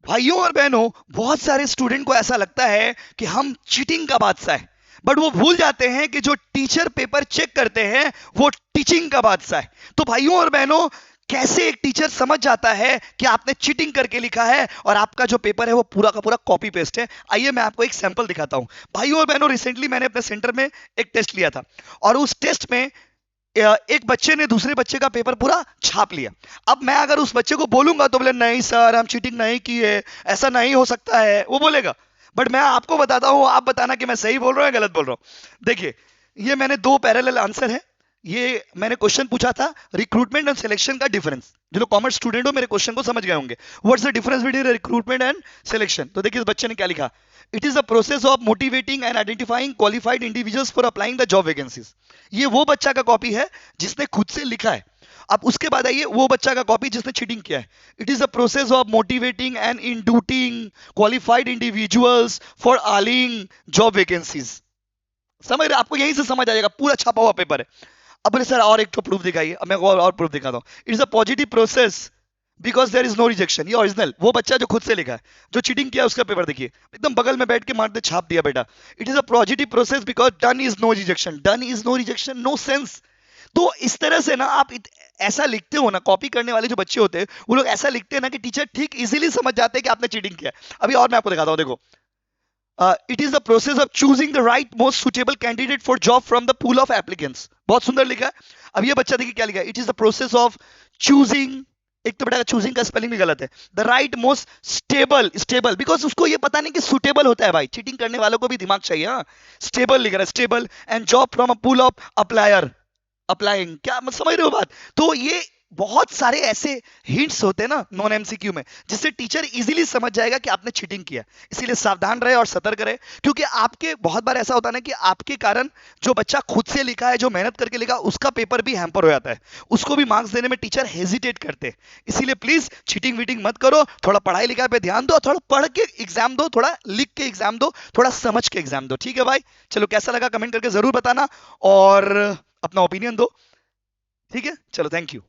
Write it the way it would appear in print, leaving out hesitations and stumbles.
भाइयों और बहनों, बहुत सारे स्टूडेंट को ऐसा लगता है कि हम चीटिंग का बादशाह है, बट वो भूल जाते हैं कि जो टीचर पेपर चेक करते हैं वो टीचिंग का बादशाह है। तो भाइयों और बहनों, कैसे एक टीचर समझ जाता है कि आपने चीटिंग करके लिखा है और आपका जो पेपर है वो पूरा का पूरा कॉपी पेस्ट है? आइए मैं आपको एक सैंपल दिखाता हूं। भाइयों और बहनों, रिसेंटली मैंने अपने सेंटर में एक टेस्ट लिया था और उस टेस्ट में एक बच्चे ने दूसरे बच्चे का पेपर पूरा छाप लिया। अब मैं अगर उस बच्चे को बोलूंगा तो बोले नहीं सर, हम चीटिंग नहीं की है, ऐसा नहीं हो सकता है, वो बोलेगा। बट मैं आपको बताता हूं, आप बताना कि मैं सही बोल रहा हूं या गलत बोल रहा हूं। देखिए, ये मैंने दो पैरेलल आंसर है। ये मैंने क्वेश्चन पूछा था, रिक्रूटमेंट एंड सिलेक्शन का डिफरेंस। जो लोग कॉमर्स स्टूडेंट हो मेरे क्वेश्चन को समझ गए होंगे, what's the difference between recruitment and selection. तो देखिए इस बच्चे ने क्या लिखा, it is the process of motivating and identifying qualified individuals for applying the job vacancies. ये वो बच्चा का कॉपी है जिसने खुद से लिखा है। अब उसके बाद आइए वो बच्चा का कॉपी जिसने चीटिंग किया है। It is the process of motivating and inducing qualified individuals for calling job vacancies. समझ रहे? आपको यहीं से समझ आ जाएगा, पूरा छपा हुआ पेपर है। अब बोले सर और एक तो प्रूफ दिखाइए। अब मैं और प्रूफ दिखाता हूँ। It's a positive process because there is no rejection. ये ओरिजिनल वो बच्चा जो खुद से लिखा है, जो चीटिंग किया उसका पेपर देखिए, एकदम बगल में बैठ के मारते छाप दिया बेटा। It is a positive process because done is no rejection, done is no rejection, no sense. तो इस तरह से ना आप ऐसा लिखते हो ना, कॉपी करने वाले जो बच्चे होते हैं वो लोग ऐसा लिखते हैं ना कि टीचर ठीक इजीली समझ जाते हैं कि आपने चीटिंग किया। अभी और मैं आपको दिखाता हूँ, देखो। It is the process of choosing the right most suitable candidate for job from the pool of applicants. बहुत सुंदर लिखा है। अब ये बच्चा देखिए क्या लिखा है, it is the process of choosing, एक तो बेटा चूजिंग का स्पेलिंग भी गलत है, the right most stable, stable because उसको ये पता नहीं कि सुटेबल होता है। भाई चीटिंग करने वालों को भी दिमाग चाहिए। हाँ, स्टेबल लिख रहा है, stable and job from a pool of applier, applying. क्या मत समझ रहे हो बात? तो ये बहुत सारे ऐसे हिंट्स होते हैं ना नॉन एमसीक्यू में, जिससे टीचर इजीली समझ जाएगा कि आपने चीटिंग किया। इसीलिए सावधान रहे और सतर्क रहे, क्योंकि आपके बहुत बार ऐसा होता है ना कि आपके कारण जो बच्चा खुद से लिखा है, जो मेहनत करके लिखा, उसका पेपर भी हैम्पर हो जाता है, उसको भी मार्क्स देने में टीचर हेजिटेट करते हैं। इसीलिए प्लीज चीटिंग वीटिंग मत करो, थोड़ा पढ़ाई लिखाई पे ध्यान दो, थोड़ा पढ़ के एग्जाम दो, थोड़ा लिख के एग्जाम दो, थोड़ा समझ के एग्जाम दो। ठीक है भाई? चलो, कैसा लगा कमेंट करके जरूर बताना और अपना ओपिनियन दो। ठीक है, चलो, थैंक यू।